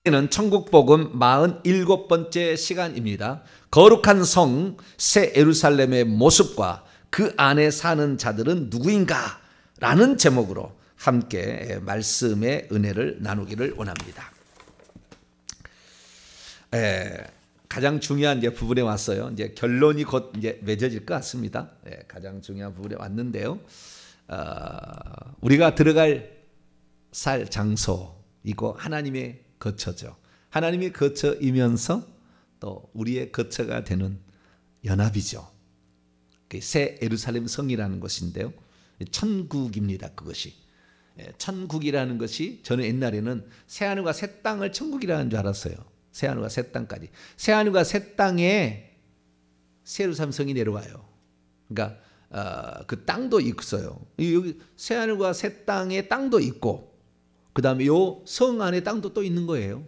는 천국복음 47번째 시간입니다. 거룩한 성 새 예루살렘의 모습과 그 안에 사는 자들은 누구인가? 라는 제목으로 함께 말씀의 은혜를 나누기를 원합니다. 가장 중요한 이제 부분에 왔어요. 이제 결론이 곧 이제 맺어질 것 같습니다. 가장 중요한 부분에 왔는데요. 우리가 들어갈 살 장소이고 하나님의 거처죠. 하나님의 거처이면서 또 우리의 거처가 되는 연합이죠. 새 예루살렘 성이라는 것인데요. 천국입니다. 그것이. 천국이라는 것이 저는 옛날에는 새하늘과 새 땅을 천국이라는 줄 알았어요. 새하늘과 새 땅까지. 새하늘과 새 땅에 새 예루살렘 성이 내려와요. 그러니까 그 땅도 있어요. 여기 새하늘과 새 땅에 땅도 있고 그 다음에 요 성 안에 땅도 또 있는 거예요.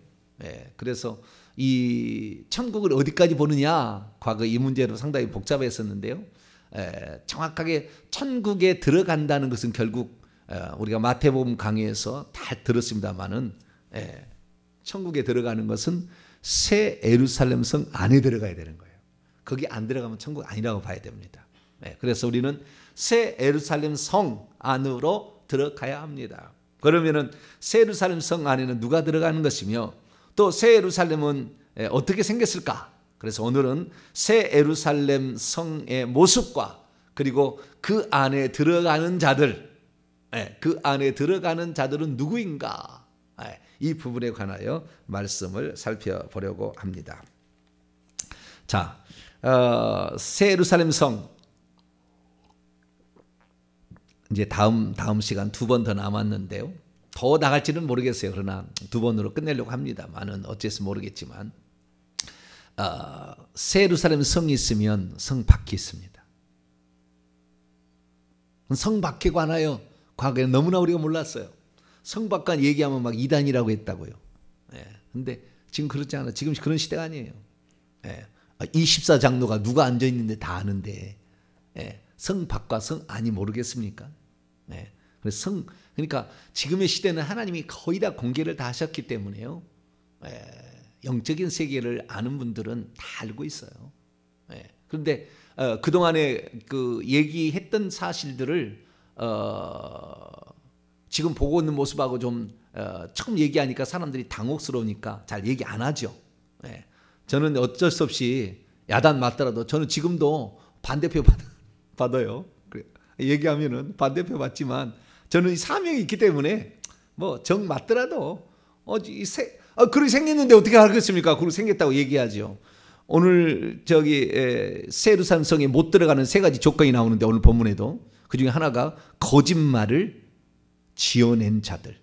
그래서 이 천국을 어디까지 보느냐, 과거 이 문제로 상당히 복잡했었는데요. 정확하게 천국에 들어간다는 것은 결국 우리가 마태복음 강의에서 다 들었습니다만은 천국에 들어가는 것은 새 예루살렘 성 안에 들어가야 되는 거예요. 거기 안 들어가면 천국 아니라고 봐야 됩니다. 그래서 우리는 새 예루살렘 성 안으로 들어가야 합니다. 그러면은 새 예루살렘 성 안에는 누가 들어가는 것이며 또 새 예루살렘은 어떻게 생겼을까? 그래서 오늘은 새 예루살렘 성의 모습과 그리고 그 안에 들어가는 자들, 그 안에 들어가는 자들은 누구인가? 이 부분에 관하여 말씀을 살펴보려고 합니다. 자, 새 예루살렘 성 이제 다음 시간 두 번 더 남았는데요. 더 나갈지는 모르겠어요. 그러나 두 번으로 끝내려고 합니다만은 어째서 모르겠지만 새 예루살렘 성이 있으면 성 밖이 있습니다. 성 밖에 관하여 과거에 너무나 우리가 몰랐어요. 성 밖만 얘기하면 막 이단이라고 했다고요. 근데 지금 그렇지 않아요. 지금 그런 시대가 아니에요. 24장로가 누가 앉아있는데 다 아는데 성 밖과 성 안이 모르겠습니까? 그래서 그러니까 지금의 시대는 하나님이 거의 다 공개를 다 하셨기 때문에요. 영적인 세계를 아는 분들은 다 알고 있어요. 그런데 그동안에 그 얘기했던 사실들을 지금 보고 있는 모습하고 좀 처음 얘기하니까 사람들이 당혹스러우니까 잘 얘기 안 하죠. 저는 어쩔 수 없이 야단 맞더라도 저는 지금도 반대표 받아요. 얘기하면은 반대표 받지만 저는 사명이 있기 때문에 뭐 정 맞더라도 그렇게 생겼는데 어떻게 알겠습니까? 그렇게 생겼다고 얘기하죠. 오늘 새 예루살렘 성에 못 들어가는 세 가지 조건이 나오는데 오늘 본문에도 그 중에 하나가 거짓말을 지어낸 자들,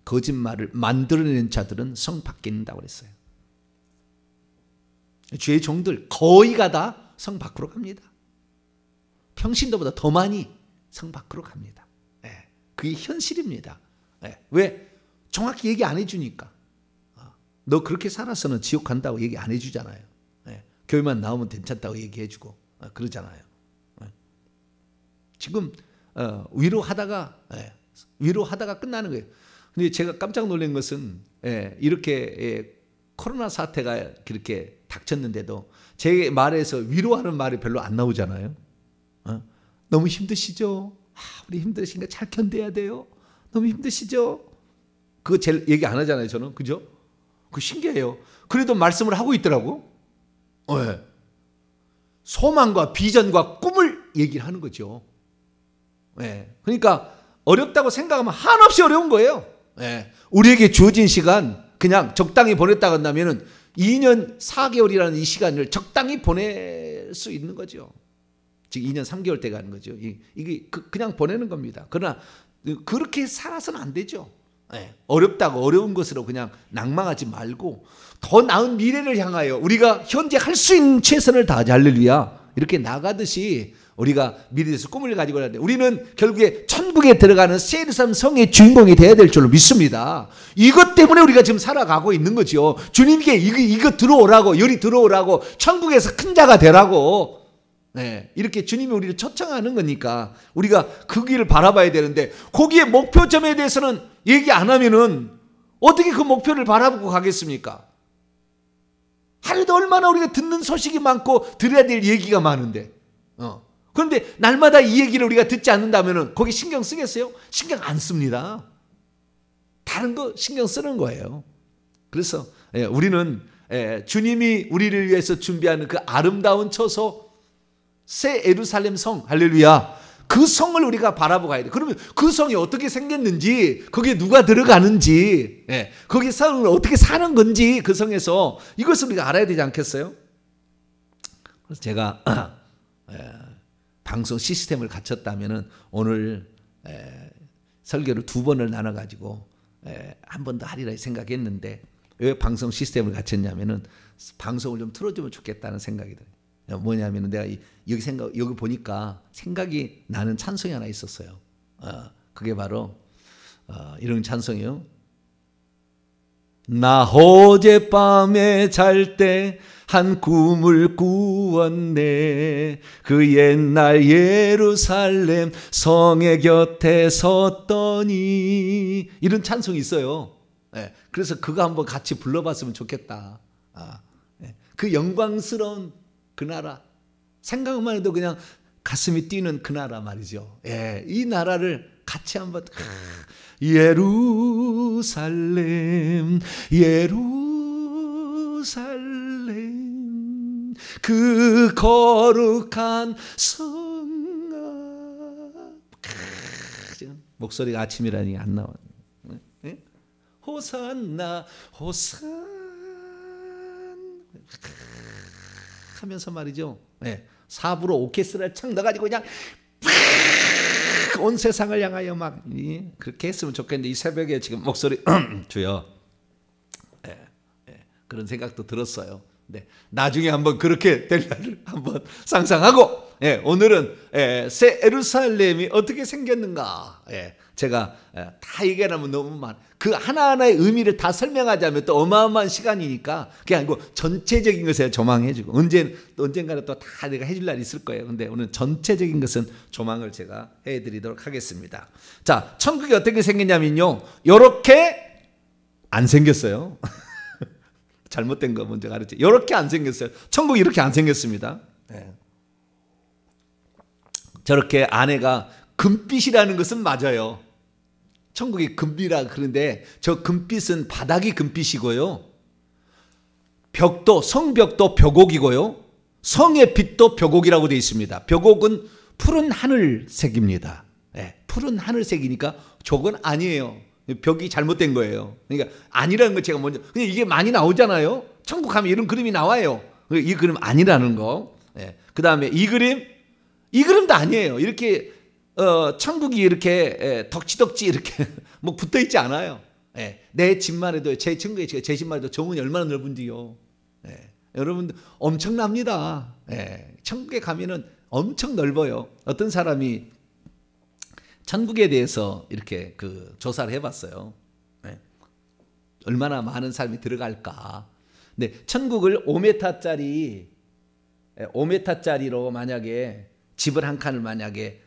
거짓말을 만들어낸 자들은 성 밖에 있는다고 그랬어요. 주의 종들 거의가 다 성 밖으로 갑니다. 평신도보다 더 많이 성 밖으로 갑니다. 그게 현실입니다. 왜? 정확히 얘기 안 해주니까. 너 그렇게 살아서는 지옥 간다고 얘기 안 해주잖아요. 교회만 나오면 괜찮다고 얘기해주고 그러잖아요. 지금 위로하다가 끝나는 거예요. 근데 제가 깜짝 놀란 것은 이렇게 코로나 사태가 그렇게 닥쳤는데도 제 말에서 위로하는 말이 별로 안 나오잖아요. 너무 힘드시죠? 우리 힘드시니까 잘 견뎌야 돼요. 너무 힘드시죠? 그거 제일 얘기 안 하잖아요, 저는. 그죠? 그거 신기해요. 그래도 말씀을 하고 있더라고. 소망과 비전과 꿈을 얘기를 하는 거죠. 그러니까 어렵다고 생각하면 한없이 어려운 거예요. 우리에게 주어진 시간 그냥 적당히 보냈다 한다면은 2년 4개월이라는 이 시간을 적당히 보낼 수 있는 거죠. 지금 2년 3개월 때 가는 거죠. 이게 그냥 보내는 겁니다. 그러나 그렇게 살아서는 안 되죠. 어렵다고 어려운 것으로 그냥 낭망하지 말고 더 나은 미래를 향하여 우리가 현재 할 수 있는 최선을 다하자. 할렐루야. 이렇게 나가듯이 우리가 미래에서 꿈을 가지고 가는데 우리는 결국에 천국에 들어가는 새 예루살렘 성의 주인공이 되어야 될 줄로 믿습니다. 이것 때문에 우리가 지금 살아가고 있는 거죠. 주님께 이거 들어오라고, 열이 들어오라고, 천국에서 큰 자가 되라고 이렇게 주님이 우리를 초청하는 거니까 우리가 그 길을 바라봐야 되는데 거기에 목표점에 대해서는 얘기 안 하면은 어떻게 그 목표를 바라보고 가겠습니까? 하루에도 얼마나 우리가 듣는 소식이 많고 들어야 될 얘기가 많은데 그런데 날마다 이 얘기를 우리가 듣지 않는다면 거기 신경 쓰겠어요? 신경 안 씁니다. 다른 거 신경 쓰는 거예요. 그래서 우리는 주님이 우리를 위해서 준비하는 그 아름다운 처소 새 예루살렘 성, 할렐루야, 그 성을 우리가 바라보고 가야 돼. 그러면 그 성이 어떻게 생겼는지, 거기에 누가 들어가는지, 거기 성을 어떻게 사는 건지, 그 성에서 이것을 우리가 알아야 되지 않겠어요? 그래서 제가 방송 시스템을 갖췄다면은 오늘 설교를 2번을 나눠가지고 한 번 더 하리라 생각했는데, 왜 방송 시스템을 갖췄냐면은 방송을 좀 틀어주면 좋겠다는 생각이 들어요. 뭐냐면 내가 여기 보니까 생각이 나는 찬송이 하나 있었어요. 그게 바로 이런 찬송이요. 나 어젯밤에 잘 때 한 꿈을 꾸었네. 그 옛날 예루살렘 성의 곁에 섰더니, 이런 찬송이 있어요. 그래서 그거 한번 같이 불러봤으면 좋겠다. 그 영광스러운 그 나라, 생각만 해도 그냥 가슴이 뛰는 그 나라 말이죠. 이 나라를 같이 한번, 예루살렘 예루살렘 그 거룩한 성 앞, 목소리가 아침이라니 안 나와. 호산나 호산 하면서 말이죠. 사부로 오케스트라를 창 넣어가지고 그냥 온 세상을 향하여 막 그렇게 했으면 좋겠는데, 이 새벽에 지금 목소리 주여, 그런 생각도 들었어요. 네, 나중에 한번 그렇게 될 날을 한번 상상하고, 오늘은 새 예루살렘이 어떻게 생겼는가, 제가 다 얘기하면 너무 그 하나하나의 의미를 다 설명하자면 또 어마어마한 시간이니까 그게 아니고 전체적인 것에 조망해주고, 언젠가는 또 다 내가 해줄 날이 있을 거예요. 근데 오늘 전체적인 것은 조망을 제가 해드리도록 하겠습니다. 자, 천국이 어떻게 생겼냐면요, 요렇게 안 생겼어요. 잘못된 거 먼저 가르쳐. 이렇게 안 생겼어요. 천국이 이렇게 안 생겼습니다. 저렇게 안에가 금빛이라는 것은 맞아요. 천국이 금빛이라 그러는데, 저 금빛은 바닥이 금빛이고요, 벽도, 성벽도 벽옥이고요, 성의 빛도 벽옥이라고 되어 있습니다. 벽옥은 푸른 하늘색입니다. 푸른 하늘색이니까 저건 아니에요. 벽이 잘못된 거예요. 그러니까 아니라는 거 제가 먼저, 그냥 이게 많이 나오잖아요. 천국 가면 이런 그림이 나와요. 이 그림 아니라는 거. 그 다음에 이 그림도 아니에요. 이렇게 천국이 이렇게 덕지덕지 이렇게 뭐 붙어 있지 않아요. 내 집만 해도, 제 친구의 제 집만 해도 정원이 얼마나 넓은지요. 여러분들 엄청납니다. 천국에 가면은 엄청 넓어요. 어떤 사람이 천국에 대해서 이렇게 그 조사를 해봤어요. 얼마나 많은 사람이 들어갈까. 근데 천국을 5m짜리로 만약에 집을 한 칸을 만약에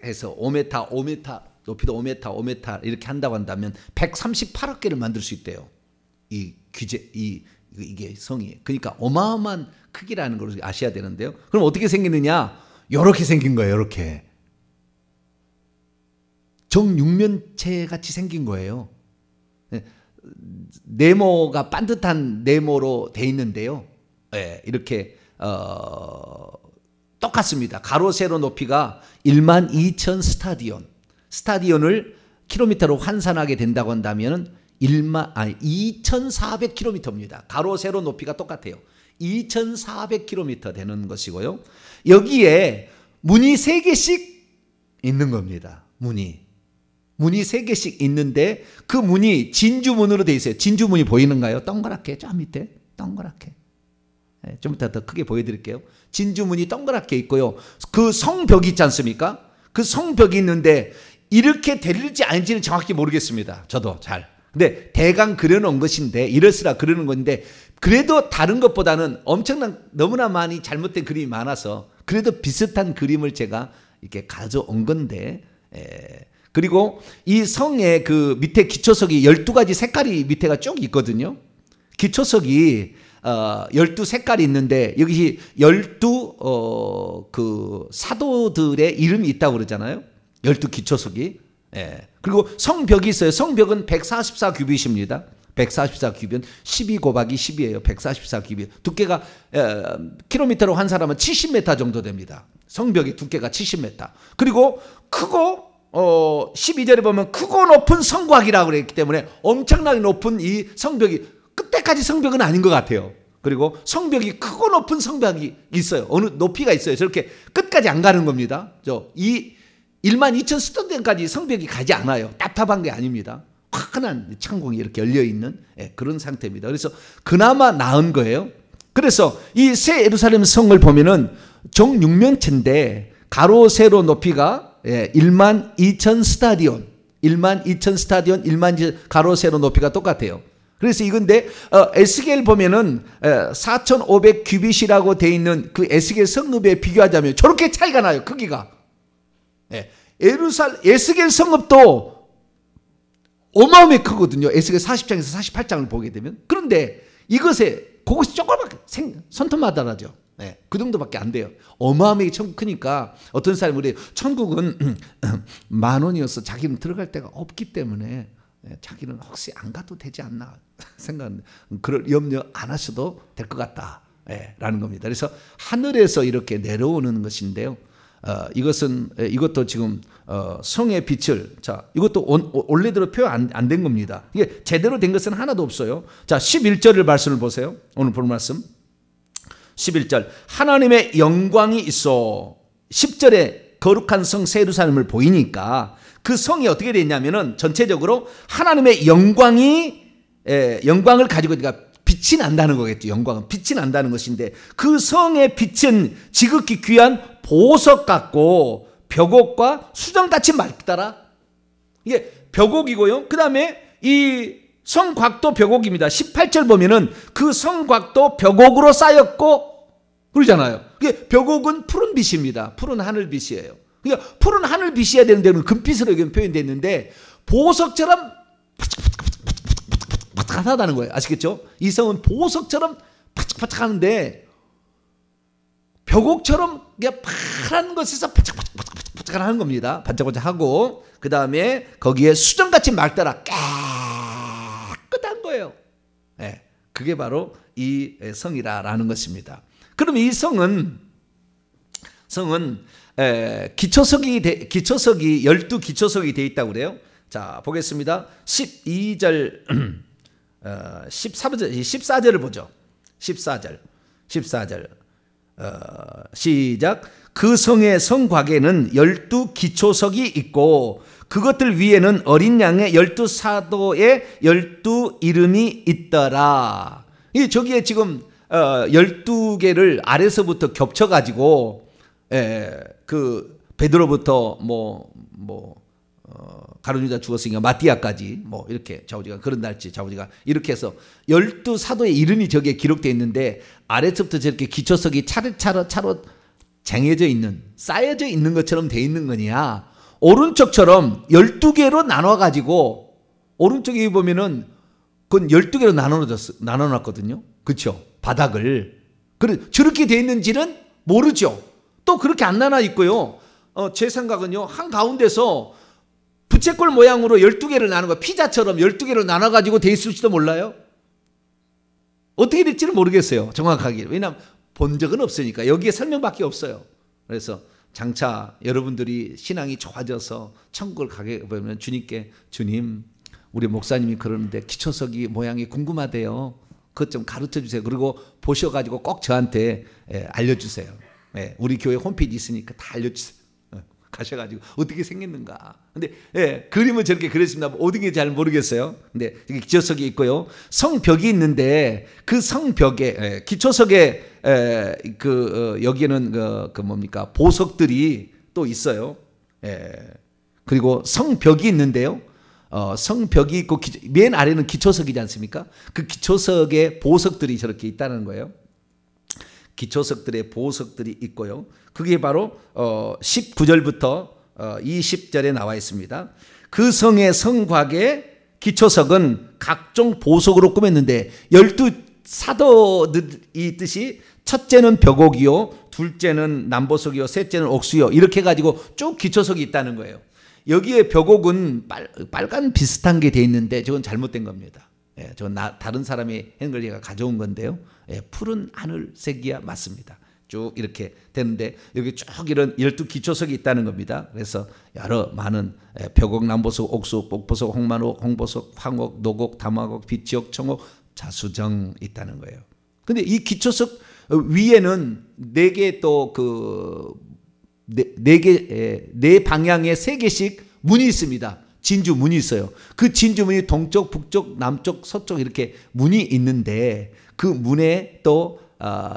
해서 5m 높이도 5m 이렇게 한다고 한다면 138억 개를 만들 수 있대요. 이게 성이. 그러니까 어마어마한 크기라는 걸 아셔야 되는데요. 그럼 어떻게 생기느냐? 이렇게 생긴 거예요. 이렇게. 정육면체 같이 생긴 거예요. 네모가 반듯한 네모로 돼 있는데요. 이렇게 똑같습니다. 가로 세로 높이가 12,000 스타디온을 킬로미터로 환산하게 된다고 한다면 2,400km입니다. 가로 세로 높이가 똑같아요. 2,400km 되는 것이고요. 여기에 문이 3개씩 있는 겁니다. 문이 3개씩 있는데, 그 문이 진주문으로 되어 있어요. 진주문이 보이는가요? 동그랗게, 저 밑에 동그랗게. 좀 이따 더 크게 보여드릴게요. 진주문이 동그랗게 있고요. 그 성벽이 있지 않습니까? 그 성벽이 있는데 이렇게 될지 아닌지는 정확히 모르겠습니다. 저도 잘. 근데 대강 그려놓은 것인데, 이럴수라 그러는 건데, 그래도 다른 것보다는 엄청난, 너무나 많이 잘못된 그림이 많아서 그래도 비슷한 그림을 제가 이렇게 가져온 건데, 그리고 이 성의 그 밑에 기초석이 12가지 색깔이 밑에가 쭉 있거든요. 기초석이 12색깔이 있는데 여기 12 그 사도들의 이름이 있다고 그러잖아요. 12기초석이. 예. 그리고 성벽이 있어요. 성벽은 144규빗입니다. 144규빗 12 곱하기 10이에요. 144규빗. 두께가 킬로미터로 한 사람은 70m 정도 됩니다. 성벽의 두께가 70m. 그리고 크고 12절에 보면 크고 높은 성곽이라고 그랬기 때문에 엄청나게 높은 이 성벽이 끝에까지 성벽은 아닌 것 같아요. 그리고 성벽이 크고 높은 성벽이 있어요. 어느 높이가 있어요. 저렇게 끝까지 안 가는 겁니다. 이 12,000스톤까지 성벽이 가지 않아요. 답답한 게 아닙니다. 환한 창공이 이렇게 열려있는 그런 상태입니다. 그래서 그나마 나은 거예요. 그래서 이 새 예루살렘 성을 보면은 정육면체인데 가로 세로 높이가 12,000 스타디온 12,000 가로 세로 높이가 똑같아요. 그래서 이건데 에스겔 보면은 4,500규빗이라고 돼 있는 그 에스겔 성읍에 비교하자면 저렇게 차이가 나요. 크기가. 에스겔 성읍도 어마어마하게 크거든요. 에스겔 40장에서 48장을 보게 되면. 그런데 그것이 조그맣게 손톱마다라죠. 그 정도밖에 안 돼요. 어마어마하게 크니까 어떤 사람이 그래요. 천국은 10,000원이어서 자기는 들어갈 데가 없기 때문에 자기는 혹시 안 가도 되지 않나 생각하는데 그럴 염려 안 하셔도 될 것 같다 라는 겁니다. 그래서 하늘에서 이렇게 내려오는 것인데요. 이것도 지금 성의 빛을 이것도 원래대로 표현 안 된 겁니다. 이게 제대로 된 것은 하나도 없어요. 자, 11절을 말씀을 보세요. 오늘 본 말씀 11절 하나님의 영광이 있어. 10절에 거룩한 성 새 예루살렘을 보이니까 그 성이 어떻게 됐냐면은 전체적으로 하나님의 영광을 가지고 그러니까 빛이 난다는 거겠죠. 영광은 빛이 난다는 것인데 그 성의 빛은 지극히 귀한 보석 같고 벽옥과 수정같이 맑더라. 이게 벽옥이고요. 그 다음에 이 성곽도 벽옥입니다. 18절 보면은 그 성곽도 벽옥으로 쌓였고 그러잖아요. 이게 벽옥은 푸른 빛입니다. 푸른 하늘빛이에요. 그러니까 푸른 하늘빛이어야 되는 데는 금빛으로 여기 표현됐는데 보석처럼 바삭바삭하다는 거예요. 아시겠죠? 이 성은 보석처럼 바삭바삭하는데 벽옥처럼 그냥 파란 것에서 바삭바삭하는 겁니다. 반짝반짝하고 그 다음에 거기에 수정같이 맑더라. 깨끗한 거예요. 그게 바로 이 성이라는 것입니다. 그럼 이 성은 기초석이 12기초석이 되어 있다고 그래요. 자, 보겠습니다. 12절 14절을 보죠. 14절 시작. 그 성의 성곽에는 12기초석이 있고 그것들 위에는 어린 양의 12사도의 12이름이 있더라. 저기에 지금 12개를 아래서부터 겹쳐가지고 그 베드로부터 가룟유다 죽었으니까 마띠아까지 이렇게 좌우지간 그런 날짜 좌우지간 이렇게 해서 12사도의 이름이 저기에 기록되어 있는데 아래서부터 저렇게 기초석이 차례차례 쟁여져 있는 쌓여져 있는 것처럼 되어 있는 거냐. 오른쪽처럼 12개로 나눠가지고 오른쪽에 보면은 그건 12개로 나눠놨거든요. 그렇죠? 바닥을. 저렇게 되어 있는지는 모르죠. 또 그렇게 안 나눠 있고요. 제 생각은요. 한가운데서 부채꼴 모양으로 12개를 나누고 피자처럼 12개를 나눠가지고 돼 있을지도 몰라요. 어떻게 될지는 모르겠어요. 정확하게. 왜냐하면 본 적은 없으니까. 여기에 설명밖에 없어요. 그래서 장차 여러분들이 신앙이 좋아져서 천국을 가게 보면 주님께 주님 우리 목사님이 그러는데 기초석이 모양이 궁금하대요. 그것 좀 가르쳐 주세요. 그리고 보셔가지고 꼭 저한테 알려주세요. 우리 교회 홈페이지 있으니까 다 알려주세요. 가셔가지고 어떻게 생겼는가. 근데 그림은 저렇게 그렸습니다. 어딘지 잘 모르겠어요. 근데 여기 기초석이 있고요. 성벽이 있는데 그 성벽에 기초석에 여기에는 그 뭡니까 보석들이 또 있어요. 그리고 성벽이 있는데요. 성벽이 있고 맨 아래는 기초석이지 않습니까? 그 기초석에 보석들이 저렇게 있다는 거예요. 기초석들의 보석들이 있고요. 그게 바로 19절부터 20절에 나와 있습니다. 그 성의 성곽의 기초석은 각종 보석으로 꾸몄는데 12 사도들이 있듯이 첫째는 벽옥이요, 둘째는 남보석이요, 셋째는 옥수요, 이렇게 해가지고 쭉 기초석이 있다는 거예요. 여기에 벽옥은 빨간 비슷한 게 돼 있는데 저건 잘못된 겁니다. 저건 다른 사람이 한 걸 제가 가져온 건데요. 푸른 하늘색이야 맞습니다. 쭉 이렇게 되는데 여기 쭉 이런 12기초석이 있다는 겁니다. 그래서 여러 많은 벽옥, 남보석, 옥수, 복보석, 홍만옥, 홍보석, 황옥, 노곡, 담화옥, 비치옥, 청옥, 자수정 있다는 거예요. 근데 이 기초석 위에는 4개 또 네 방향에 3개씩 문이 있습니다. 진주 문이 있어요. 그 진주 문이 동쪽, 북쪽, 남쪽, 서쪽 이렇게 문이 있는데 그 문에 또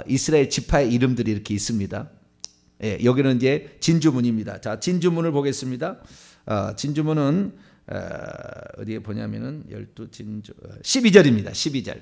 이스라엘 지파의 이름들이 이렇게 있습니다. 여기는 이제 진주문입니다. 자, 진주문을 보겠습니다. 진주문은 어디에 보냐면은 12진주 12절입니다. 12절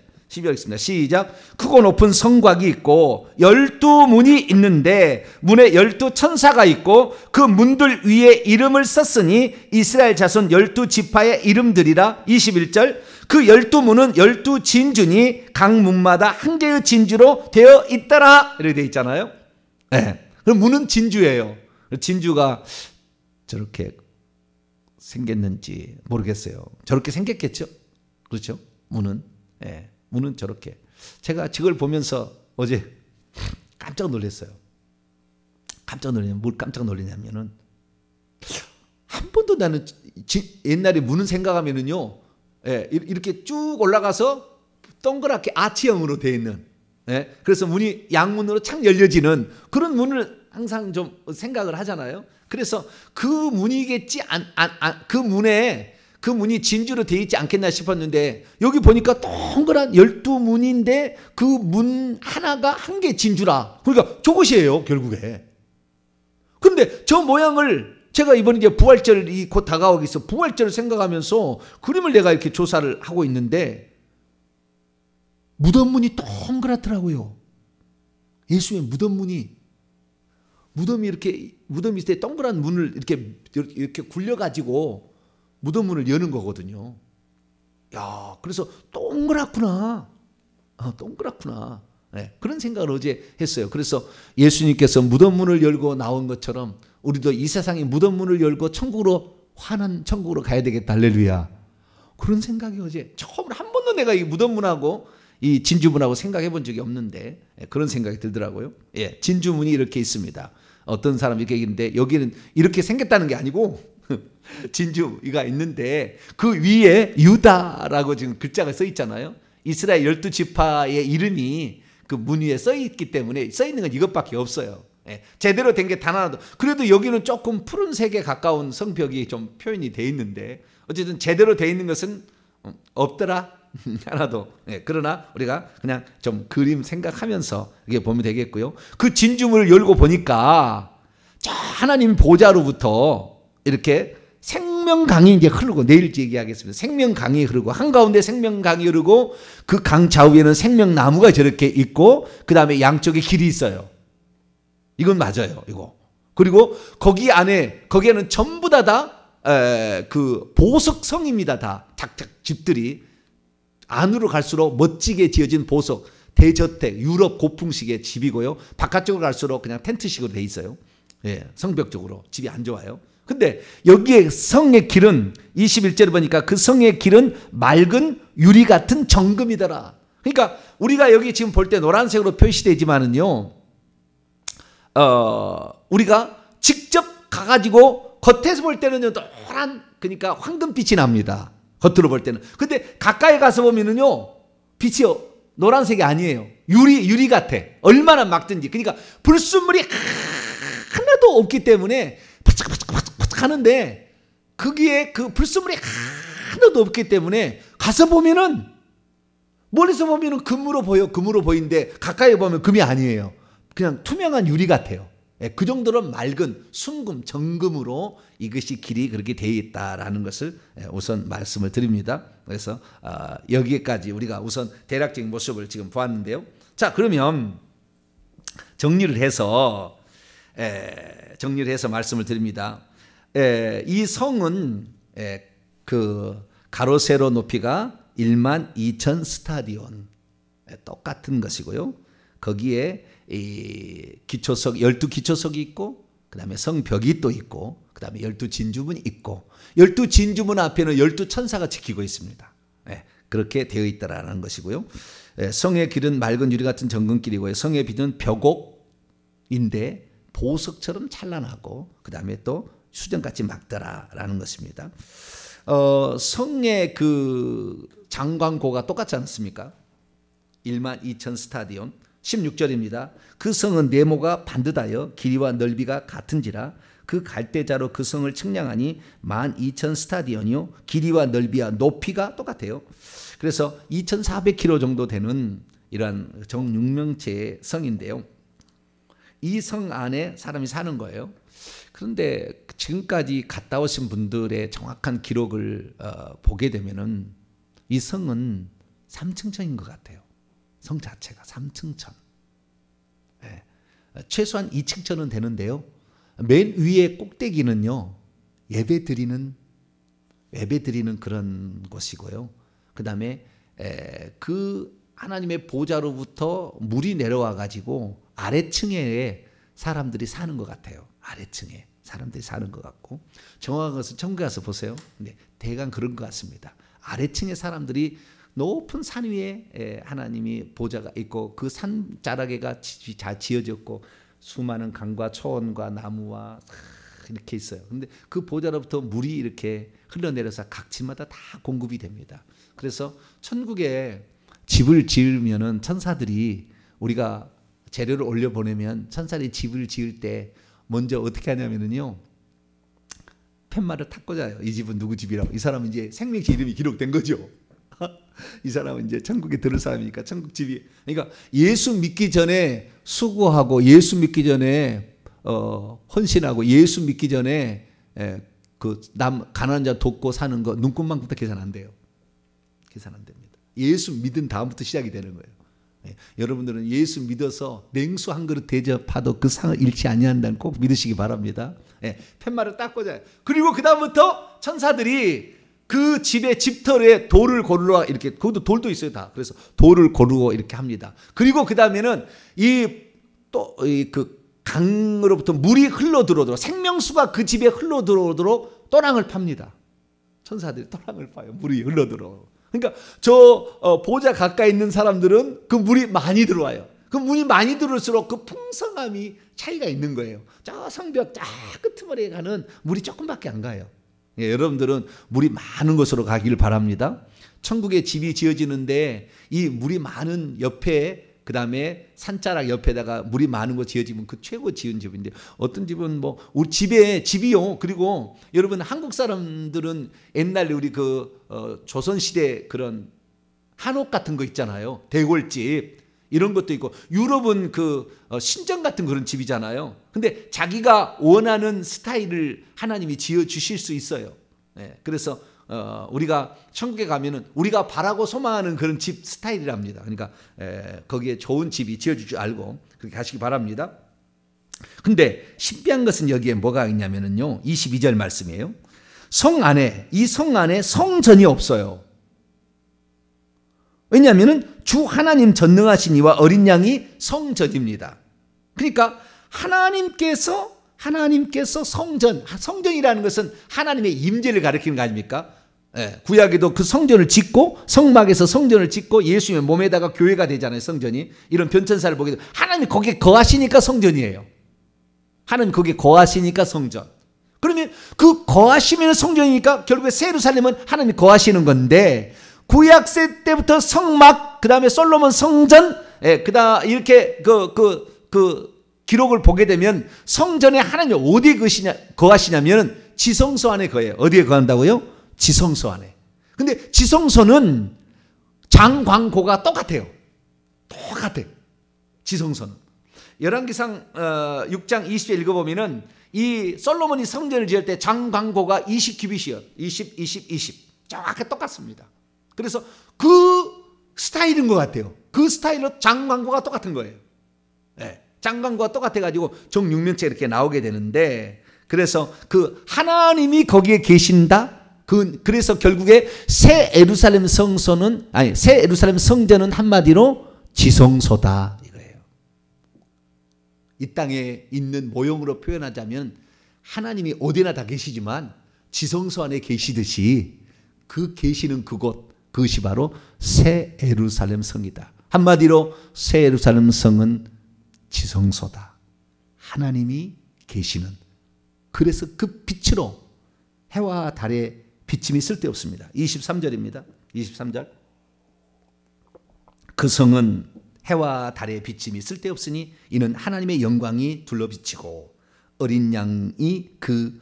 있습니다. 시작. 크고 높은 성곽이 있고 12문이 있는데 문에 12천사가 있고 그 문들 위에 이름을 썼으니 이스라엘 자손 12지파의 이름들이라. 21절. 그 12문은 12진주니 각 문마다 한 개의 진주로 되어 있더라. 이렇게 되어 있잖아요. 그럼 문은 진주예요. 진주가 저렇게 생겼는지 모르겠어요. 저렇게 생겼겠죠. 그렇죠? 문은. 문은 저렇게. 제가 저걸 보면서 어제 깜짝 놀랐어요. 깜짝 놀랐냐면 뭘 깜짝 놀랐냐면은 한 번도 나는 옛날에 문은 생각하면은요, 이렇게 쭉 올라가서 동그랗게 아치형으로 되어 있는, 그래서 문이 양문으로 착 열려지는 그런 문을 항상 좀 생각을 하잖아요. 그래서 그 문이겠지, 그 문이 진주로 되어 있지 않겠나 싶었는데 여기 보니까 동그란 12문인데 그 문 하나가 한 개 진주라. 그러니까 저것이에요, 결국에. 그런데 저 모양을 제가 이번에 이제 부활절이 곧 다가오고 있어. 부활절을 생각하면서 그림을 내가 이렇게 조사를 하고 있는데 무덤문이 동그랗더라고요. 예수의 무덤문이. 무덤이 있을 때 동그란 문을 이렇게 굴려가지고 무덤문을 여는 거거든요. 야, 그래서 동그랗구나. 동그랗구나. 그런 생각을 어제 했어요. 그래서 예수님께서 무덤문을 열고 나온 것처럼 우리도 이 세상에 무덤문을 열고 환한 천국으로 가야 되겠다. 할렐루야. 그런 생각이 어제 처음으로 한 번도 내가 이 무덤문하고 이 진주문하고 생각해 본 적이 없는데 그런 생각이 들더라고요. 진주문이 이렇게 있습니다. 어떤 사람이 이렇게 얘기했는데 여기는 이렇게 생겼다는 게 아니고 진주가 있는데 그 위에 유다라고 지금 글자가 써 있잖아요. 이스라엘 12지파의 이름이 그 문 위에 써 있기 때문에 써 있는 건 이것밖에 없어요. 제대로 된 게 단 하나도. 그래도 여기는 조금 푸른색에 가까운 성벽이 좀 표현이 돼 있는데 어쨌든 제대로 돼 있는 것은 없더라. 하나도. 그러나 우리가 그냥 좀 그림 생각하면서 이게 보면 되겠고요. 그 진주문을 열고 보니까 저 하나님 보좌로부터 이렇게 생명강이 이제 흐르고, 내일 얘기하겠습니다. 생명강이 흐르고, 한가운데 생명강이 흐르고, 그 강 좌우에는 생명나무가 저렇게 있고, 그 다음에 양쪽에 길이 있어요. 이건 맞아요, 이거. 그리고 거기에는 전부 그 보석성입니다. 다 작작 집들이 안으로 갈수록 멋지게 지어진 보석, 대저택, 유럽 고풍식의 집이고요. 바깥쪽으로 갈수록 그냥 텐트식으로 돼 있어요. 성벽 쪽으로 집이 안 좋아요. 근데 여기에 성의 길은 21절에 보니까 그 성의 길은 맑은 유리 같은 정금이더라. 그러니까 우리가 여기 지금 볼 때 노란색으로 표시되지만은요, 우리가 직접 가가지고 겉에서 볼 때는요, 노란, 그러니까 황금빛이 납니다. 겉으로 볼 때는. 근데 가까이 가서 보면은요, 빛이 노란색이 아니에요. 유리 같아. 얼마나 맑든지. 그러니까 불순물이 하나도 없기 때문에 바짝바짝 하는데 거기에 그 불순물이 하나도 없기 때문에 가서 보면은, 멀리서 보면은 금으로 보이는데 가까이 보면 금이 아니에요. 그냥 투명한 유리 같아요. 그 정도로 맑은 순금, 정금으로 이것이 길이 그렇게 되어 있다라는 것을 우선 말씀을 드립니다. 그래서 여기까지 우리가 우선 대략적인 모습을 지금 보았는데요. 자, 그러면 정리를 해서 말씀을 드립니다. 이 성은 그 가로 세로 높이가 12,000 스타디온 똑같은 것이고요. 거기에 이 기초석 12기초석이 있고 그다음에 성벽이 또 있고 그다음에 12진주문이 있고 12진주문 앞에는 12천사가 지키고 있습니다. 그렇게 되어 있다라는 것이고요. 성의 길은 맑은 유리 같은 정금길이고요. 성의 빛은 벽옥인데 보석처럼 찬란하고 그다음에 또 수정같이 맑더라라는 것입니다. 성의 그 장광고가 똑같지 않습니까? 12,000 스타디온. 16절입니다. 그 성은 네모가 반듯하여 길이와 넓이가 같은지라 그 갈대자로 그 성을 측량하니 12,000 스타디온이요 길이와 넓이와 높이가 똑같아요. 그래서 2,400km 정도 되는 이러한 정육면체의 성인데요. 이 성 안에 사람이 사는 거예요. 그런데 지금까지 갔다 오신 분들의 정확한 기록을 보게 되면은 이 성은 3층천인 것 같아요. 성 자체가 3층천. 최소한 2층천은 되는데요. 맨 위에 꼭대기는요. 예배 드리는 그런 곳이고요. 그 다음에 그 하나님의 보좌로부터 물이 내려와 가지고 아래층에 사람들이 사는 것 같아요. 아래층에 사람들이 사는 것 같고 정확한 것은 천국에 가서 보세요. 근데 대강 그런 것 같습니다. 아래층에 사람들이 높은 산 위에 하나님이 보좌가 있고 그 산 자락에가 잘 지어졌고 수많은 강과 초원과 나무와 이렇게 있어요. 근데 그 보좌로부터 물이 이렇게 흘러내려서 각 집마다 다 공급이 됩니다. 그래서 천국에 집을 지으면은 천사들이 우리가 재료를 올려 보내면 천사들이 집을 지을 때 먼저 어떻게 하냐면은요. 팻말을 탁 꽂아요. 이 집은 누구 집이라고. 이 사람은 이제 생명체 이름이 기록된 거죠. 이 사람은 이제 천국에 들을 사람이니까 천국 집이. 그러니까 예수 믿기 전에 수고하고 예수 믿기 전에 헌신하고 예수 믿기 전에 그 남 가난한 자 돕고 사는 거 눈꽃만큼부터 계산 안 돼요. 계산 안 됩니다. 예수 믿은 다음부터 시작이 되는 거예요. 여러분들은 예수 믿어서 냉수 한 그릇 대접하도 그 상을 잃지 아니한다는 꼭 믿으시기 바랍니다. 팻말을 딱 꽂아요. 그리고 그 다음부터 천사들이 그 집의 집털에 돌을 고르러 이렇게 그것도 돌도 있어요 다. 그래서 돌을 고르고 이렇게 합니다. 그리고 그 다음에는 그 강으로부터 물이 흘러 들어오도록 생명수가 그 집에 흘러 들어오도록 또랑을 팝니다. 천사들이 또랑을 파요. 물이 흘러 들어오고. 그러니까 보좌 가까이 있는 사람들은 그 물이 많이 들어와요. 그 물이 많이 들어올수록 그 풍성함이 차이가 있는 거예요. 저 성벽 저 끄트머리에 가는 물이 조금밖에 안 가요. 여러분들은 물이 많은 곳으로 가기를 바랍니다. 천국에 집이 지어지는데 이 물이 많은 옆에 그 다음에 산자락 옆에다가 물이 많은 곳 지어지면 그 최고 지은 집인데 어떤 집은 뭐 우리 집이요. 그리고 여러분 한국 사람들은 옛날에 우리 조선시대 그런 한옥 같은 거 있잖아요. 대골집 이런 것도 있고 유럽은 신전 같은 그런 집이잖아요. 근데 자기가 원하는 스타일을 하나님이 지어 주실 수 있어요. 그래서 우리가 천국에 가면은 우리가 바라고 소망하는 그런 집 스타일이랍니다. 그러니까 거기에 좋은 집이 지어줄 줄 알고 그렇게 가시기 바랍니다. 근데 신비한 것은 여기에 뭐가 있냐면은요. 22절 말씀이에요. 이 성 안에 성전이 없어요. 왜냐하면은 주 하나님 전능하신 이와 어린 양이 성전입니다. 그러니까 하나님께서 성전이라는 것은 하나님의 임재를 가리키는 거 아닙니까? 구약에도 그 성전을 짓고 성막에서 성전을 짓고 예수님의 몸에다가 교회가 되잖아요. 성전이. 이런 변천사를 보게 되면 하나님이 거기에 거하시니까 성전이에요. 하나님 거기에 거하시니까 성전. 그러면 그 거하시면 성전이니까 결국에 새 예루살렘은 하나님이 거하시는 건데 구약세 때부터 성막 그다음에 솔로몬 성전 그다음 이렇게 기록을 보게 되면 성전에 하나님이 어디에 거하시냐면 지성소 안에 거해요. 어디에 거한다고요? 지성소 안에. 근데 지성소는 장광고가 똑같아요. 지성소는. 열왕기상 6장 20절 읽어보면은 이 솔로몬이 성전을 지을 때 장광고가 20규빗이요. 20 정확히 똑같습니다. 그래서 그 스타일인 것 같아요. 그 스타일로 장광고가 똑같은 거예요. 장광고가 똑같아가지고 정육면체 이렇게 나오게 되는데 그래서 그 하나님이 거기에 계신다. 그래서 결국에 새 예루살렘 새 예루살렘 성전은 한마디로 지성소다 이거예요. 이 땅에 있는 모형으로 표현하자면 하나님이 어디나 다 계시지만 지성소 안에 계시듯이 그 계시는 그것이 바로 새 예루살렘 성이다. 한마디로 새 예루살렘 성은 지성소다. 하나님이 계시는. 그래서 그 빛으로 해와 달의 비침이 쓸데없습니다. 23절입니다. 23절. 그 성은 해와 달의 비침이 쓸데없으니 이는 하나님의 영광이 둘러비치고 어린 양이 그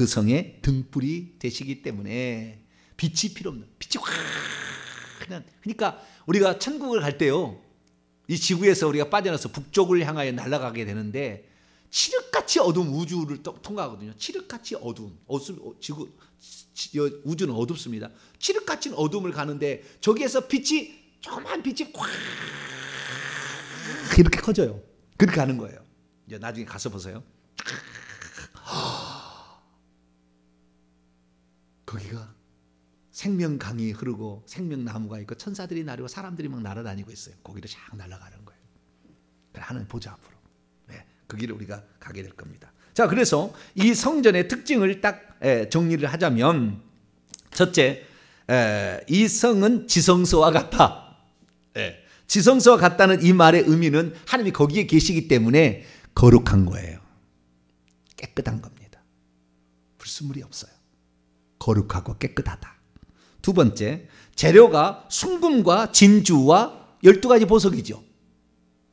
성의 등불이 되시기 때문에 빛이 필요 없는, 빛이 환한. 그러니까 우리가 천국을 갈 때요, 이 지구에서 우리가 빠져나서 북쪽을 향하여 날아가게 되는데 칠흑같이 어두운 우주를 통과하거든요. 칠흑같이 어두운 우주는 어둡습니다. 칠흑같이 어둠을 가는데 저기에서 조그만 빛이 꽉 이렇게 커져요. 그렇게 가는 거예요. 이제 나중에 가서 보세요. 거기가 생명강이 흐르고 생명나무가 있고 천사들이 나르고 사람들이 막 날아다니고 있어요. 거기를 쫙 날아가는 거예요. 하나님 보자 앞으로. 네, 그 길을 우리가 가게 될 겁니다. 자, 그래서 이 성전의 특징을 딱 정리를 하자면, 첫째, 이 성은 지성소와 같다. 지성소와 같다는 이 말의 의미는 하나님이 거기에 계시기 때문에 거룩한 거예요. 깨끗한 겁니다. 불순물이 없어요. 거룩하고 깨끗하다. 두 번째, 재료가 순금과 진주와 12가지 보석이죠.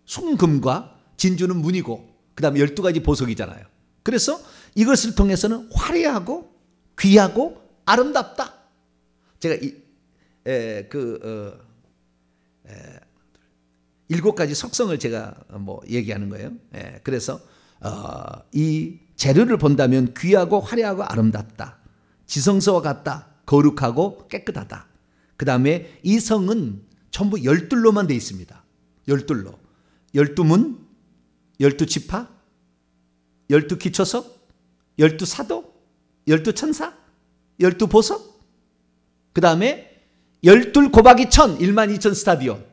순금과 진주는 문이고 그 다음에 12가지 보석이잖아요. 그래서 이것을 통해서는 화려하고 귀하고 아름답다. 제가 7가지 속성을 제가 얘기하는 거예요. 그래서 이 재료를 본다면 귀하고 화려하고 아름답다. 지성소와 같다. 거룩하고 깨끗하다. 그 다음에 이 성은 전부 12로만 되어 있습니다. 12로. 12문, 12지파, 12기초석, 12사도, 12천사, 12보석, 그 다음에 12 곱하기 1000, 12,000 스타디온.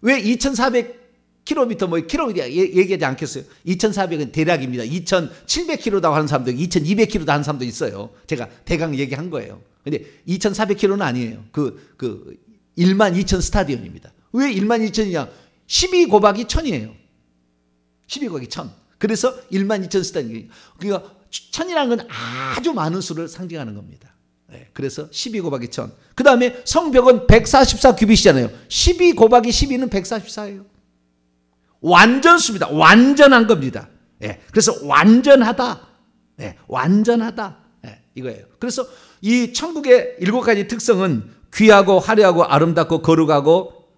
왜 2,400km, 킬로미터 얘기하지 않겠어요? 2,400은 대략입니다. 2,700km라고 하는 사람도 있고 2,200km도 하는 사람도 있어요. 제가 대강 얘기한 거예요. 근데 2,400km는 아니에요. 12,000 스타디온입니다. 왜 12,000이냐? 12 곱하기 1000이에요. 12 곱하기 1000. 그래서 12,000 스타디온. 그러니까 1000이라는 건 아주 많은 수를 상징하는 겁니다. 그래서 12 곱하기 1000. 그 다음에 성벽은 144 규빗이잖아요. 12 곱하기 12는 144예요. 완전수입니다. 완전한 겁니다. 그래서 완전하다. 완전하다. 이거예요. 그래서 이 천국의 7가지 특성은 귀하고 화려하고 아름답고 거룩하고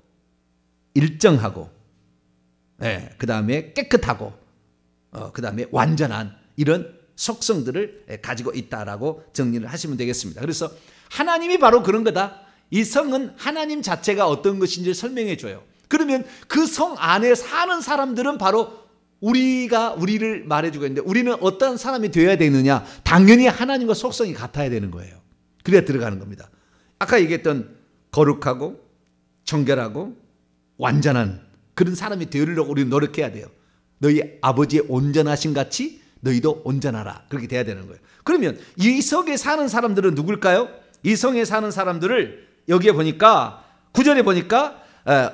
일정하고, 그 다음에 깨끗하고, 그 다음에 완전한 이런 속성들을 가지고 있다라고 정리를 하시면 되겠습니다. 그래서 하나님이 바로 그런 거다. 이 성은 하나님 자체가 어떤 것인지 설명해 줘요. 그러면 그 성 안에 사는 사람들은 바로 우리를 말해주고 있는데, 우리는 어떤 사람이 되어야 되느냐? 당연히 하나님과 속성이 같아야 되는 거예요. 그래야 들어가는 겁니다. 아까 얘기했던 거룩하고 정결하고 완전한 그런 사람이 되려고 우리는 노력해야 돼요. 너희 아버지의 온전하신 같이 너희도 온전하라. 그렇게 돼야 되는 거예요. 그러면 이 성에 사는 사람들은 누굴까요? 이 성에 사는 사람들을 여기에 보니까 9절에 보니까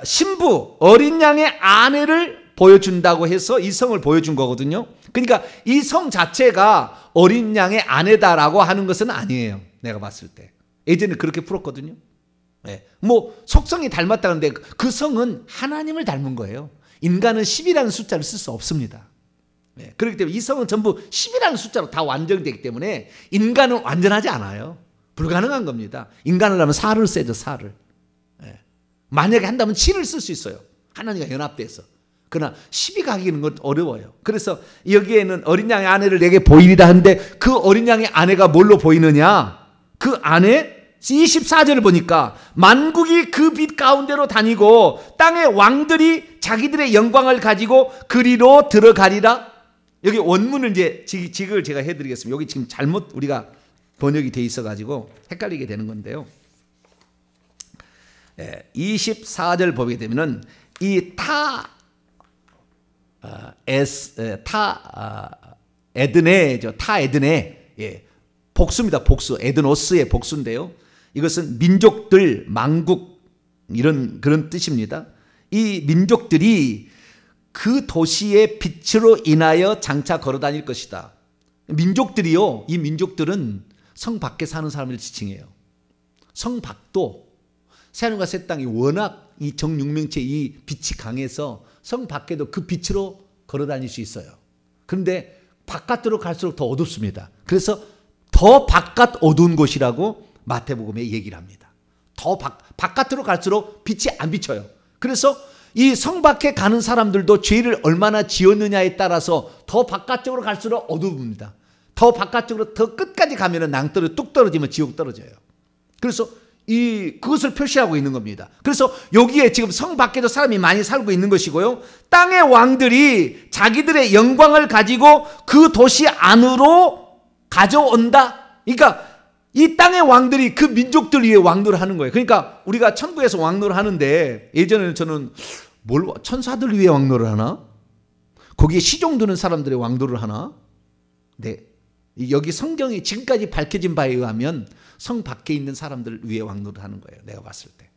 신부 어린 양의 아내를 보여준다고 해서 이 성을 보여준 거거든요. 그러니까 이 성 자체가 어린 양의 아내다라고 하는 것은 아니에요. 내가 봤을 때 예전에 그렇게 풀었거든요. 속성이 닮았다는데 그 성은 하나님을 닮은 거예요. 인간은 10이라는 숫자를 쓸 수 없습니다. 그렇기 때문에 이 성은 전부 10이라는 숫자로 다 완성되기 때문에 인간은 완전하지 않아요. 불가능한 겁니다. 인간을 하면 4를 써야죠. 4를. 만약에 한다면 7을 쓸 수 있어요. 하나님과 연합돼서. 그러나 10이 가기는 건 어려워요. 그래서 여기에는 어린 양의 아내를 내게 보이리라 하는데 그 어린 양의 아내가 뭘로 보이느냐? 그 아내 24절을 보니까 만국이 그 빛 가운데로 다니고 땅의 왕들이 자기들의 영광을 가지고 그리로 들어가리라. 여기 원문을 이제 직을 제가 해드리겠습니다. 여기 지금 잘못 우리가 번역이 돼 있어가지고 헷갈리게 되는 건데요. 24절 보게 되면은 이 에드네죠. 에드네. 예. 복수입니다. 복수. 에드노스의 복수인데요. 이것은 민족들, 망국 그런 뜻입니다. 이 민족들이 그 도시의 빛으로 인하여 장차 걸어 다닐 것이다. 민족들이요. 이 민족들은 성 밖에 사는 사람을 지칭해요. 성 밖도 새하늘과 새 땅이 워낙 이 정육면체 이 빛이 강해서 성 밖에도 그 빛으로 걸어 다닐 수 있어요. 그런데 바깥으로 갈수록 더 어둡습니다. 그래서 더 바깥 어두운 곳이라고 마태복음에 얘기를 합니다. 더 바깥으로 갈수록 빛이 안 비쳐요. 그래서 이 성 밖에 가는 사람들도 죄를 얼마나 지었느냐에 따라서 더 바깥쪽으로 갈수록 어두웁니다. 더 바깥쪽으로 더 끝까지 가면은 낭떠러 뚝 떨어지면 지옥 떨어져요. 그래서 그것을 표시하고 있는 겁니다. 그래서 여기에 지금 성 밖에도 사람이 많이 살고 있는 것이고요. 땅의 왕들이 자기들의 영광을 가지고 그 도시 안으로 가져온다. 그러니까 이 땅의 왕들이 그 민족들 위해 왕노를 하는 거예요. 그러니까 우리가 천국에서 왕노를 하는데 예전에는 저는 천사들 위해 왕노를 하나? 거기에 시종 드는 사람들의 왕노를 하나? 네. 여기 성경이 지금까지 밝혀진 바에 의하면 성 밖에 있는 사람들을 위해 왕노를 하는 거예요. 내가 봤을 때.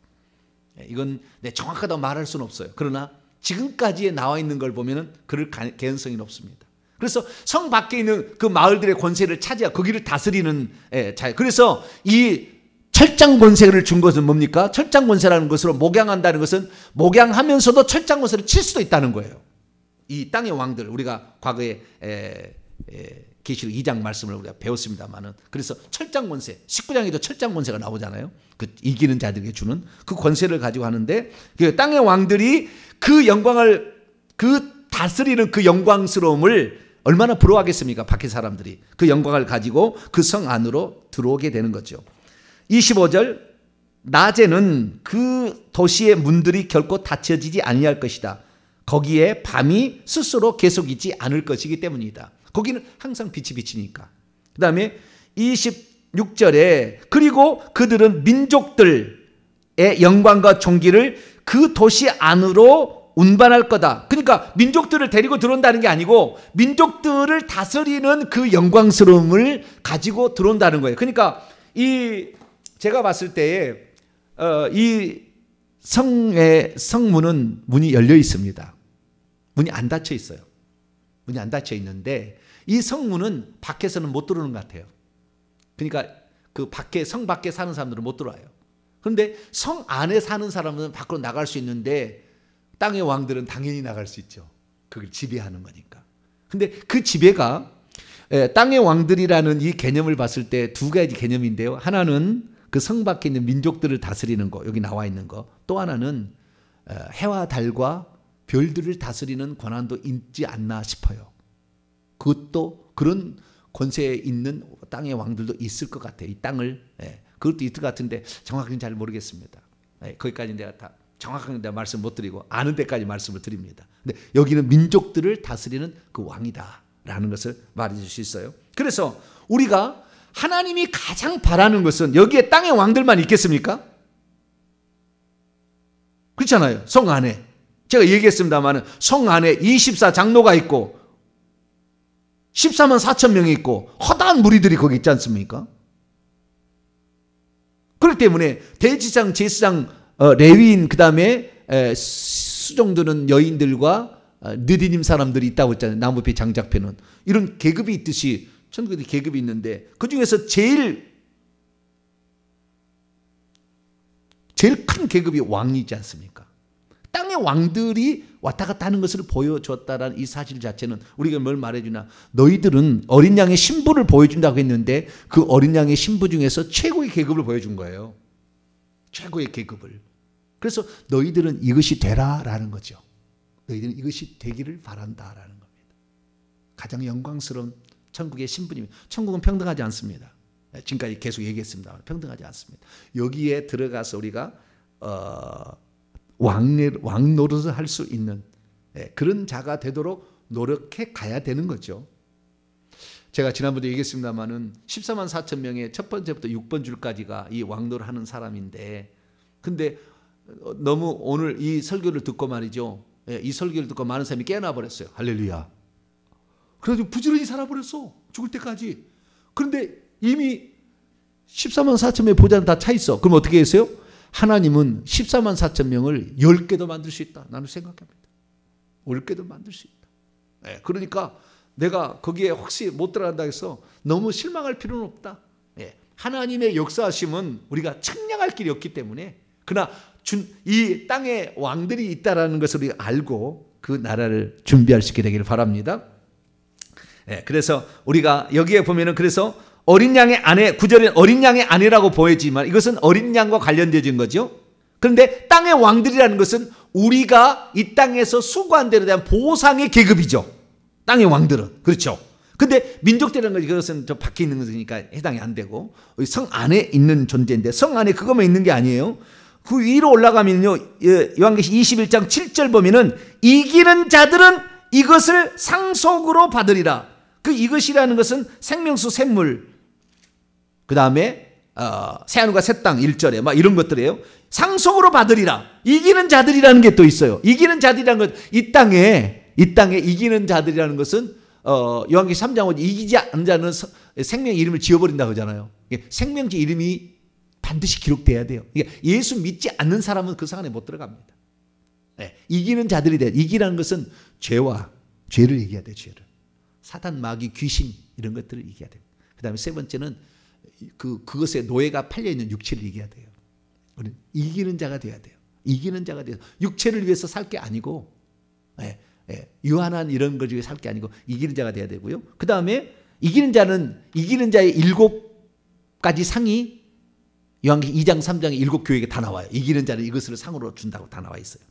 이건 정확하다고 말할 수는 없어요. 그러나 지금까지에 나와 있는 걸 보면은 그럴 개연성이 높습니다. 그래서 성 밖에 있는 그 마을들의 권세를 차지하고 거기를 다스리는 자. 그래서 이 철장 권세를 준 것은 뭡니까? 철장 권세라는 것으로 목양한다는 것은 목양하면서도 철장 권세를 칠 수도 있다는 거예요. 이 땅의 왕들 우리가 과거에 계시록 2장 말씀을 우리가 배웠습니다만은 그래서 철장 권세 19장에도 철장 권세가 나오잖아요. 그 이기는 자들에게 주는 그 권세를 가지고 하는데 그 땅의 왕들이 그 영광을 그 다스리는 그 영광스러움을 얼마나 부러워하겠습니까? 밖에 사람들이 그 영광을 가지고 그 성 안으로 들어오게 되는 거죠. 25절 낮에는 그 도시의 문들이 결코 닫혀지지 아니할 것이다. 거기에 밤이 스스로 계속 있지 않을 것이기 때문이다. 거기는 항상 빛이 비치니까. 그 다음에 26절에 그리고 그들은 민족들의 영광과 존귀를 그 도시 안으로 운반할 거다. 그러니까 민족들을 데리고 들어온다는 게 아니고 민족들을 다스리는 그 영광스러움을 가지고 들어온다는 거예요. 그러니까 제가 봤을 때에 이 성문은 문이 열려 있습니다. 문이 안 닫혀 있어요. 문이 안 닫혀 있는데 이 성문은 밖에서는 못 들어오는 것 같아요. 그러니까 성 밖에 사는 사람들은 못 들어와요. 그런데 성 안에 사는 사람은 밖으로 나갈 수 있는데 땅의 왕들은 당연히 나갈 수 있죠. 그걸 지배하는 거니까. 근데 그 지배가 땅의 왕들이라는 이 개념을 봤을 때 두 가지 개념인데요. 하나는 그 성 밖에 있는 민족들을 다스리는 거, 여기 나와 있는 거. 또 하나는 해와 달과 별들을 다스리는 권한도 있지 않나 싶어요. 그것도 그런 권세에 있는 땅의 왕들도 있을 것 같아요. 이 땅을 그것도 있을 것 같은데 정확히는 잘 모르겠습니다. 거기까지 내가 다 정확하게 내가 말씀 못 드리고 아는 데까지 말씀을 드립니다. 근데 여기는 민족들을 다스리는 그 왕이다라는 것을 말해 줄 수 있어요. 그래서 우리가 하나님이 가장 바라는 것은 여기에 땅의 왕들만 있겠습니까? 그렇잖아요. 성 안에. 제가 얘기했습니다만 성 안에 24장로가 있고 14만 4천 명이 있고 허다한 무리들이 거기 있지 않습니까? 그렇기 때문에 대지상, 제사장, 레위인 그다음에 수종드는 여인들과 느디님 사람들이 있다고 했잖아요. 나무배 장작패는 이런 계급이 있듯이 천국에 계급이 있는데 그중에서 제일 큰 계급이 왕이지 않습니까? 땅의 왕들이 왔다 갔다 하는 것을 보여줬다라는 이 사실 자체는 우리가 뭘 말해주나 너희들은 어린 양의 신부를 보여준다고 했는데 그 어린 양의 신부 중에서 최고의 계급을 보여준 거예요. 최고의 계급을. 그래서 너희들은 이것이 되라라는 거죠. 너희들은 이것이 되기를 바란다라는 겁니다. 가장 영광스러운 천국의 신부님. 천국은 평등하지 않습니다. 지금까지 계속 얘기했습니다. 평등하지 않습니다. 여기에 들어가서 우리가 왕 노릇을 할 수 있는 그런 자가 되도록 노력해 가야 되는 거죠. 제가 지난번에 얘기했습니다마는 14만 4천 명의 첫 번째부터 6번 줄까지가 이 왕노를 하는 사람인데, 근데 너무 오늘 이 설교를 듣고 말이죠. 이 설교를 듣고 많은 사람이 깨어나 버렸어요. 할렐루야. 그래가지고 부지런히 살아버렸어. 죽을 때까지. 그런데 이미 14만 4천 명의 보좌는 다 차 있어. 그럼 어떻게 했어요? 하나님은 14만 4천 명을 10개도 만들 수 있다. 나는 생각합니다. 10개도 만들 수 있다. 그러니까 내가 거기에 혹시 못 들어간다 해서 너무 실망할 필요는 없다. 하나님의 역사하심은 우리가 측량할 길이 없기 때문에, 그러나 이 땅에 왕들이 있다라는 것을 우리가 알고 그 나라를 준비할 수 있게 되기를 바랍니다. 그래서 우리가 여기에 보면은, 그래서 어린 양의 아내, 9절에 어린 양의 아내라고 보이지만 이것은 어린 양과 관련되어진 거죠. 그런데 땅의 왕들이라는 것은 우리가 이 땅에서 수고한 데에 대한 보상의 계급이죠. 땅의 왕들은. 그렇죠. 근데 민족들이라는 것이, 그것은 저 밖에 있는 것이니까 해당이 안 되고 성 안에 있는 존재인데, 성 안에 그것만 있는 게 아니에요. 그 위로 올라가면요, 요한계시 21장 7절 보면은 이기는 자들은 이것을 상속으로 받으리라. 그 이것이라는 것은 생명수 샘물, 그 다음에 새하늘과 새 땅 1절에 막 이런 것들이에요. 상속으로 받으리라. 이기는 자들이라는 게 또 있어요. 이기는 자들이라는 것, 이 땅에 이기는 자들이라는 것은 요한계시 3장 5절 이기지 않는 자는 생명 이름을 지어버린다고 하잖아요. 생명지 이름이 반드시 기록돼야 돼요. 예수 믿지 않는 사람은 그 상 안에 못 들어갑니다. 이기는 자들이 돼. 이기라는 것은 죄를 이겨야 돼. 죄를. 사단, 마귀, 귀신 이런 것들을 이겨야 돼요. 그 다음에 세 번째는 그것에 노예가 팔려있는 육체를 이겨야 돼요. 우리는 이기는 자가 돼야 돼요. 이기는 자가 돼서 육체를 위해서 살 게 아니고, 유한한 이런 것 중에 살 게 아니고 이기는 자가 돼야 되고요. 그 다음에 이기는 자의 7가지 상이 요한계시 2장 3장에 7교회에 다 나와요. 이기는 자는 이것을 상으로 준다고 다 나와 있어요.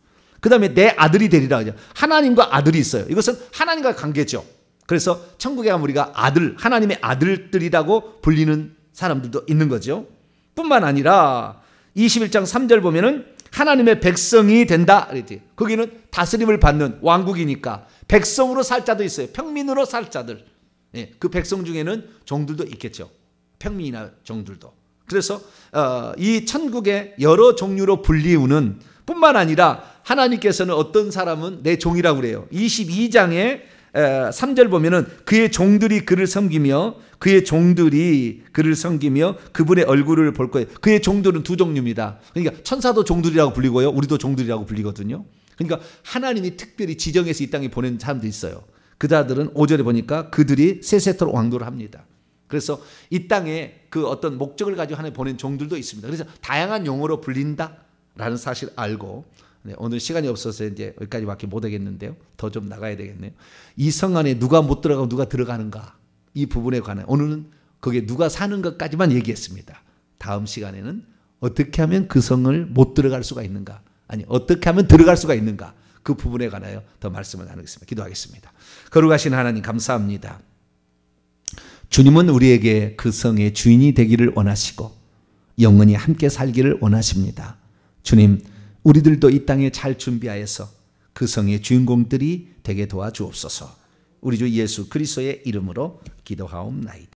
그 다음에 내 아들이 되리라 하죠. 하나님과 아들이 있어요. 이것은 하나님과 관계죠. 그래서 천국에 가면 우리가 하나님의 아들들이라고 불리는 사람들도 있는 거죠. 뿐만 아니라 21장 3절 보면은 하나님의 백성이 된다 그랬지. 거기는 다스림을 받는 왕국이니까 백성으로 살 자도 있어요. 평민으로 살 자들. 그 백성 중에는 종들도 있겠죠. 평민이나 종들도. 그래서 이 천국의 여러 종류로 불리우는 뿐만 아니라 하나님께서는 어떤 사람은 내 종이라고 그래요. 22장에 3절 보면은 그의 종들이 그를 섬기며 그분의 얼굴을 볼 거예요. 그의 종들은 두 종류입니다. 그러니까 천사도 종들이라고 불리고요. 우리도 종들이라고 불리거든요. 그러니까 하나님이 특별히 지정해서 이 땅에 보낸 사람도 있어요. 그 자들은 5절에 보니까 그들이 세세토록 왕도를 합니다. 그래서 이 땅에 그 어떤 목적을 가지고 하나님 보낸 종들도 있습니다. 그래서 다양한 용어로 불린다라는 사실 알고, 오늘 시간이 없어서 이제 여기까지밖에 못 하겠는데요. 더 좀 나가야 되겠네요. 이 성 안에 누가 못 들어가고 누가 들어가는가, 이 부분에 관해 오늘은 거기에 누가 사는 것까지만 얘기했습니다. 다음 시간에는 어떻게 하면 그 성을 못 들어갈 수가 있는가, 아니 어떻게 하면 들어갈 수가 있는가, 그 부분에 관하여 더 말씀을 나누겠습니다. 기도하겠습니다. 거룩하신 하나님 감사합니다. 주님은 우리에게 그 성의 주인이 되기를 원하시고 영원히 함께 살기를 원하십니다. 주님, 우리들도 이 땅에 잘 준비하여서 그 성의 주인공들이 되게 도와주옵소서. 우리 주 예수 그리스도의 이름으로 기도하옵나이다.